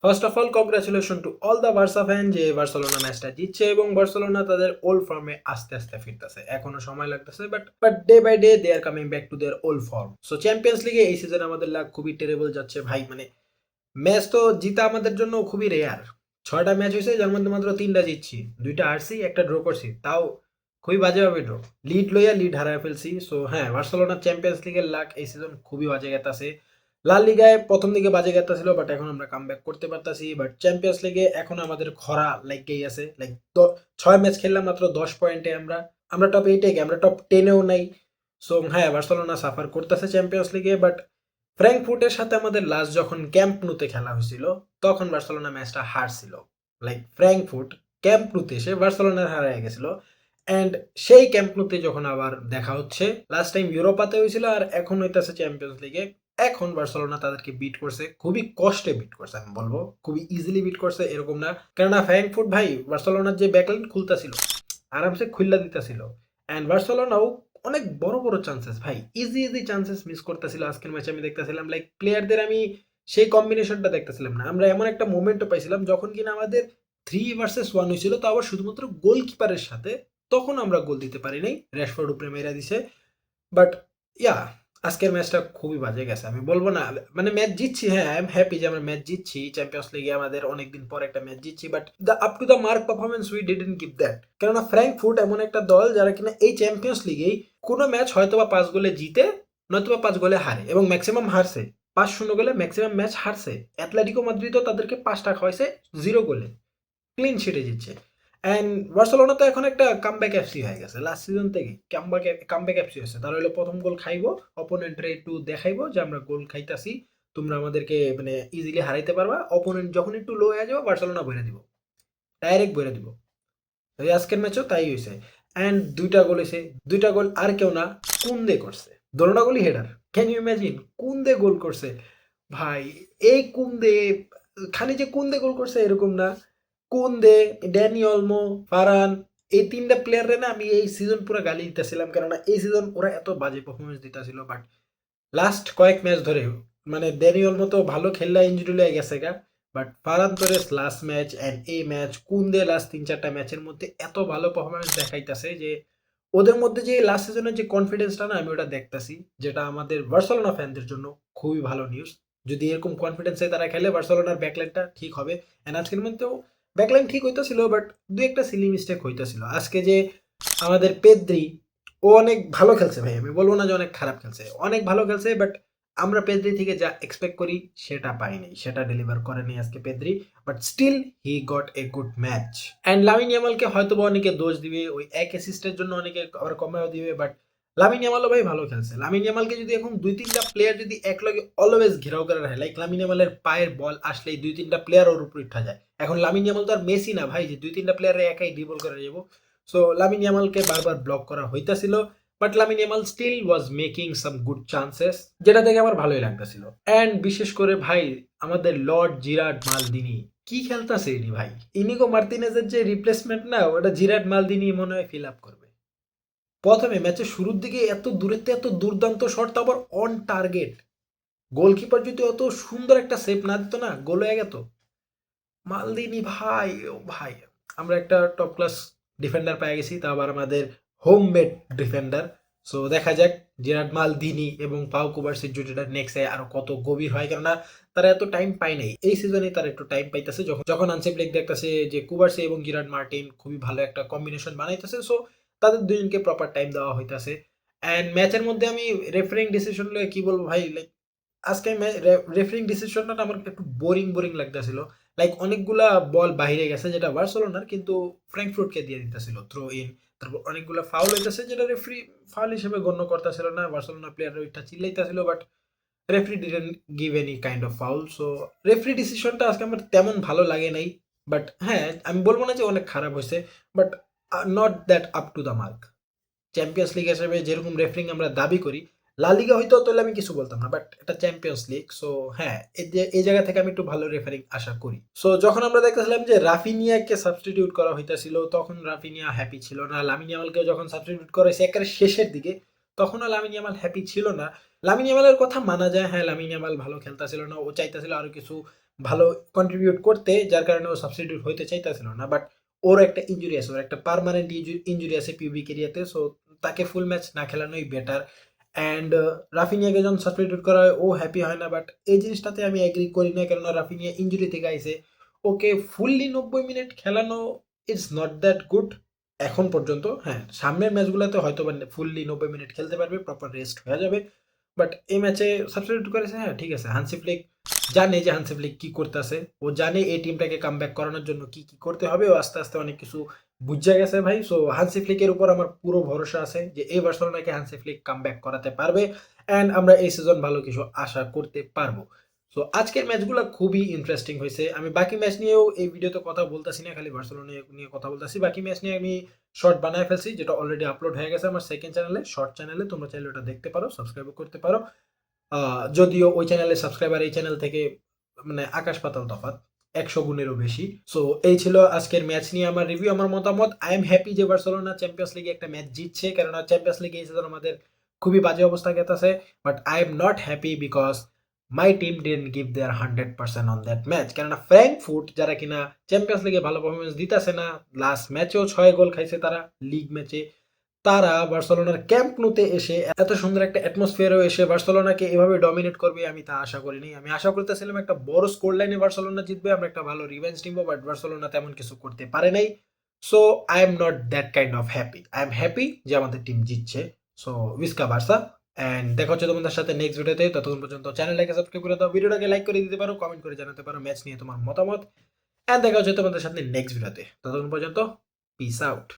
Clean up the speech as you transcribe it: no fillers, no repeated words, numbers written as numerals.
First of all congratulation to all the Barca fan যে Barcelona ম্যাচটা জিতছে এবং বার্সেলোনা তাদের ওল্ড ফর্মে আস্তে আস্তে ফিরতেছে। এখনো সময় লাগতেছে, but day by day they are coming back to their old form. So champions লিগে এই সিজনে আমাদের লাগ খুবই টেরেবল যাচ্ছে ভাই। মানে ম্যাচ তো জিতা আমাদের জন্য খুবই রেয়ার। 6টা ম্যাচ হয়েছে, যার মধ্যে মাত্র 3টা জিতছি, 2টা হারছি, একটা ড্র করছি, তাও খুবই বাজেভাবে ড্র। লিড লইয়া লিড হারায় ফেলছি। সো হ্যাঁ, বার্সেলোনা চ্যাম্পিয়ন্স লিগের লাক এই সিজন খুবই বাজে গেতাছে। লা লিগায় প্রথম দিকে বাজে গেতাছিল, বাট এখন আমরা কামব্যাক করতে পারতাছি। বাট চ্যাম্পিয়ন্স লিগে এখন আমাদের খরা লাইগেই আছে। লাইক 6 ম্যাচ খেললাম মাত্র 10 পয়েন্টে। আমরা আমরা টপ 8 আমরা টপ 10-এও নাই। সো হ্যাঁ, বার্সেলোনা সাফার করতেছে চ্যাম্পিয়ন্স লিগে। বাট ফ্র্যাঙ্কফুর্টের সাথে আমাদের লাস্ট যখন ক্যাম্প নুতে খেলা হয়েছিল, তখন বার্সেলোনা ম্যাচটা হারছিল। লাইক ফ্র্যাঙ্কফুর্ট ক্যাম্প নুতে এসে বার্সেলোনার হারায় গেছিল। অ্যান্ড সেই ক্যাম্প নুতে যখন আবার দেখা হচ্ছে, লাস্ট টাইম ইউরোপাতে হয়েছিল আর এখন হইতেছে চ্যাম্পিয়ন্স লিগে। এখন বার্সেলোনা তাদেরকে বিট করছে, খুবই কষ্টে বিট করছে। আমি বলবো খুবই ইজিলি বিট করছে এরকম না, কেননা ফ্র্যাঙ্কফুর্ট ভাই বার্সেলোনার যে ব্যাকলাইন খুলতাছিল আরামসে খুললা দিতেছিল। অ্যান্ড বার্সেলোনাও অনেক বড় বড় চান্সেস ভাই, ইজি ইজি চান্সেস মিস করতেছিল আজকের ম্যাচে। আমি দেখতেছিলাম লাইক প্লেয়ারদের আমি সেই কম্বিনেশনটা দেখতেছিলাম না। আমরা এমন একটা মোমেন্টও পাইছিলাম যখন কিনা আমাদের 3 ভার্সেস 1 হয়েছিল, তো আবার শুধুমাত্র গোলকিপারের সাথে। তখন আমরা গোল দিতে পারি নাই, র্যাশফোর্ড উপরে মেরা দিছে। বাট ইয়া, আজকের ম্যাচটা খুবই বাজে গেছে। আমি বলবো না মানে ম্যাচ জিতছি, হ্যাঁ আই এম হ্যাপি যে আমরা ম্যাচ জিতছি চ্যাম্পিয়ন্স লিগে, আমাদের অনেকদিন পর একটা ম্যাচ জিতছি। But the up to the mark performance we didn't give that. কেননা ফ্র্যাঙ্কফুর্ট এমন একটা দল যারা কিনা এই চ্যাম্পিয়ন্স লিগেই কোনো ম্যাচ হয়তোবা 5 গোলে জিতে, নয়তোবা 5 গোলে হারে, এবং ম্যাক্সিমাম হারছে 5-0 গোলে ম্যাক্সিমাম ম্যাচ হারছে। অ্যাটলেটিকো মাদ্রিদও তাদেরকে 5টা খাওয়াইছে 0 গোলে, ক্লিন শিটে জিতছে। অ্যান্ড বার্সেলোনা তো এখন একটা কামব্যাক এফসি হয়ে গেছে। লাস্ট সিজন থেকে কামব্যাক এফসি হয়েছে। তারা হলো প্রথম গোল খাইবো, অপোনেন্টরে একটু দেখাইবো যে আমরা গোল খাইতাছি, তোমরা আমাদেরকে মানে ইজিলি হারাইতে পারবা। অপোনেন্ট যখন একটু লো হয়ে যাবে, বার্সেলোনা বইরা দিব, ডাইরেক্ট বইরা দিব। তো এই আজকের ম্যাচও তাই হয়েছে। অ্যান্ড 2টা গোল হয়েছে, 2টা গোল আর কেউ না, কুন্দে করছে। দোনোটা গোলই header. Can you imagine, Kunde গোল করছে ভাই। এই কুন্দে, খালি যে কুন্দে গোল করছে এরকম না, কুন্দে, ড্যানি অলমো, ফারান, এই 3টা প্লেয়ারে না আমি এই সিজন পুরো গালি দিতেছিলাম, কেননা এই সিজন ওরা এত বাজে পারফরমেন্স দিতেছিল। বাট লাস্ট কয়েক ম্যাচ ধরে মানে ড্যানি অলমো তো ভালো খেললা, ইঞ্জুরি লেগে গেছে গা। But Ferran Torres last match and এই ম্যাচ, কুন্দে লাস্ট 3-4টা ম্যাচের মধ্যে এত ভালো পারফরমেন্স দেখাইতেছে যে ওদের মধ্যে যে লাস্ট সিজনের যে কনফিডেন্সটা না, আমি ওটা দেখতেছি, যেটা আমাদের বার্সেলোনা ফ্যানদের জন্য খুবই ভালো নিউজ। যদি এরকম কনফিডেন্সে তারা খেলে, বার্সেলোনার ব্যাকলাইনটা ঠিক হবে। এন্ড আজকের মধ্যেও ব্যাকলাইন ঠিক হইতেছিল, বাট দু একটা সিলি মিস্টেক হইতেছিল। আজকে যে আমাদের পেদ্রি, ও অনেক ভালো খেলছে ভাই, আমি বলবো না যে অনেক খারাপ খেলছে, অনেক ভালো খেলছে। বাট আমরা পেদ্রি থেকে যা এক্সপেক্ট করি সেটা পাইনি, সেটা ডেলিভার করেনি আজকে Pedri. But still he got a good match. And Lamine ইয়ামালকে হয়তো বা অনেকে দোষ দিবে, ওই এক অ্যাসিস্টের জন্য অনেকে আবার কমেও দিবে। বাট লামিন ইয়ামালও ভাই ভালো খেলছে। লামিন ইয়ামালকে যদি এখন 2-3টা প্লেয়ার যদি একলগে অলওয়েজ ঘেরাও করে রাখে, লাইক লামিন ইয়ামালের পায়ের বল আসলেই 2-3টা প্লেয়ার ওর উপর উঠা যায়। এখন লামিন ইয়ামাল তো আর মেসি না ভাই যে 2-3টা প্লেয়ারে একাই ড্রিবল করে যাবো। সো লামিন ইয়ামালকে বারবার ব্লক করা হইতাছিল। But Lamine Yamal still was making some good chances, যেটা থেকে আমার ভালোই লাগতেছিল। অ্যান্ড বিশেষ করে ভাই আমাদের লর্ড জিরার্ড মালদিনি কি খেলতাছে ইনি ভাই। ইনিগো মার্তিনেজের যে রিপ্লেসমেন্ট না, ওটা জিরার্ড মালদিনি মনে হয় ফিল আপ করবে। প্রথমে ম্যাচের শুরুর দিকে এত দূরেতে এত দুর্দান্ত শট, আবার অন টার্গেট। গোলকিপার যদি অত সুন্দর একটা সেভ না দিত না, গোল হয়ে গেত। মালদিনি ভাই, ও ভাই, আমরা একটা টপ ক্লাস ডিফেন্ডার পেয়ে গেছি, তা আবার আমাদের হোম মেড ডিফেন্ডার। সো দেখা যাক জেরার্ড মালদিনি এবং পাও কুবার্সির জুটিটা নেক্সটে আরো কত গভীর হয়, কেননা তারা এত টাইম পায় নাই। এই সিজনে তারা একটু টাইম পাইতেছে, যখন যখন আনসেপ লেগ দেখতেছে যে কুবার্সি এবং জিরার্ড মার্টিন খুবই ভালো একটা কম্বিনেশন বানাইতেছে। সো তাদের দুজনকে প্রপার টাইম দেওয়া হইতাছে। অ্যান্ড ম্যাচের মধ্যে আমি রেফারিং ডিসিশন লয়ে কি বলবো ভাই, লাইক আজকে রেফারিং ডিসিশনটা আমার একটু বোরিং বোরিং লাগতেছিল। লাইক অনেকগুলা বল বাইরে গেছে যেটা বার্সেলোনার, কিন্তু ফ্র্যাঙ্কফুর্টকে দিয়ে দিতেছিল থ্রো ইন। তারপর অনেকগুলো ফাউল হইতেছে যেটা রেফারি ফাউল হিসেবে গণ্য করতেছিল না, বার্সেলোনা প্লেয়ার ওইটা চিল্লাইতেছিল। But referee didn't give any kind of foul. So referee ডিসিশনটা আজকে আমার তেমন ভালো লাগে নাই। বাট হ্যাঁ, আমি বলবো না যে অনেক খারাপ হয়েছে, but not that up to the mark. Champions league হিসেবে যেরকম রেফারিং আমরা দাবি করি, লা লিগা হয়তো তাহলে আমি কিছু বলতাম না, বাট এটা চ্যাম্পিয়ন্স লিগ। সো হ্যাঁ, এই জায়গা থেকে আমি একটু ভালো রেফারিং আশা করি। সো যখন আমরা দেখতেছিলাম যে রাফিনিয়াকে সাবস্টিটিউট করা হইতাছিল, তখন রাফিনিয়া হ্যাপি ছিল না। লামিন ইয়ামালকে যখন সাবস্টিটিউট করা হয়েছে একেবারে শেষের দিকে, তখনও লামিন ইয়ামাল হ্যাপি ছিল না। লামিন ইয়ামালের কথা মানা যায়, হ্যাঁ লামিন ইয়ামাল ভালো খেলতেছিল না, ও চাইতেছিল আরো কিছু ভালো কন্ট্রিবিউট করতে, যার কারণে ও সাবস্টিটিউট হইতে চাইতেছিল না। বাট ওর একটা ইনজুরি আছে, ওর একটা পার্মানেন্ট ইনজুরি আছে পিউবিক এরিয়াতে। সো তাকে ফুল ম্যাচ না খেলানোই বেটার। অ্যান্ড রাফিনিয়াকে যখন সাবস্টিটিউট করা হয় ও হ্যাপি হয় না। বাট এই জিনিসটাতে আমি এগ্রি করি না, কেননা রাফিনিয়া ইনজুরি থেকে আইছে, ওকে ফুললি 90 মিনিট খেলানো ইটস নট দ্যাট গুড এখন পর্যন্ত। হ্যাঁ, সামনের ম্যাচগুলোতে হয়তো বা ফুললি 90 মিনিট খেলতে পারবে, প্রপার রেস্ট হয়ে যাবে। বাট এই ম্যাচে সাবস্টিটিউট করেছে, হ্যাঁ ঠিক আছে। হান্সি ফ্লিক জানে যে হান্সি ফ্লিক কি করতেছে, ও জানে এই টিমটাকে কামব্যাক করানোর জন্য কি কি করতে হবে, ও আস্তে আস্তে অনেক কিছু বুঝে গেছে ভাই। সো হান্সি ফ্লিকের উপর আমার পুরো ভরসা আছে যে এই বার্সেলোনাকে হান্সি ফ্লিক কামব্যাক করাতে পারবে, অ্যান্ড আমরা এই সিজন ভালো কিছু আশা করতে পারবো। সো আজকের ম্যাচগুলো খুবই ইন্টারেস্টিং হয়েছে। আমি বাকি ম্যাচ নিয়েও এই ভিডিওতে কথা বলতেছি না, খালি বার্সেলোনা নিয়ে কথা বলতেছি। বাকি ম্যাচ নিয়ে আমি শর্ট বানায় ফেলছি, যেটা অলরেডি আপলোড হয়ে গেছে আমার সেকেন্ড চ্যানেলে, শর্ট চ্যানেলে। তোমরা চাইলে ওটা দেখতে পারো, সাবস্ক্রাইব করতে পারো। যদিও ওই চ্যানেলের সাবস্ক্রাইবার এই চ্যানেল থেকে মানে আকাশ পাতাল তফাৎ, 100 গুণেরও বেশি। সো এই ছিল আজকের ম্যাচ নিয়ে আমার রিভিউ, আমার মতামত। আই এম হ্যাপি যে বার্সেলোনা চ্যাম্পিয়ন্স লিগে একটা ম্যাচ জিতছে, কেননা চ্যাম্পিয়ন্স লিগে এই সিজন আমাদের খুবই বাজে অবস্থা গেছে। But I am not happy because my team didn't give there 100% on that match. কেননা ফ্র্যাঙ্কফুর্ট যারা কিনা চ্যাম্পিয়ন্স লিগে ভালো পারফরমেন্স দিতেছে না, লাস্ট ম্যাচেও 6 গোল খাইছে তারা লিগ ম্যাচে, তারা বার্সেলোনার ক্যাম্প নুতে এসে এত সুন্দর একটা অ্যাটমসফিয়ারও এসে বার্সেলোনাকে এভাবে ডমিনেট করবে আমি তা আশা করিনি। আমি আশা করতেছিলাম একটা বড় স্কোর লাইনে বার্সেলোনা জিতবে, আমরা একটা ভালো রিভেঞ্জ নিবো, বাট বার্সেলোনা তেমন কিছু করতে পারে নাই। So I am not that kind of happy. I am happy যে আমাদের টিম জিতছে। So উইস্কা Barca. অ্যান্ড দেখা হচ্ছে তোমাদের সাথে নেক্সট ভিডিওতে। ততক্ষণ পর্যন্ত চ্যানেলটাকে সাবস্ক্রাইব করে দাও, ভিডিওটাকে লাইক করে দিতে পারো, কমেন্ট করে জানাতে পারো ম্যাচ নিয়ে তোমার মতামত। অ্যান্ড দেখা হচ্ছে তোমাদের সাথে নেক্সট ভিডিওতে। ততক্ষণ পর্যন্ত পিস আউট।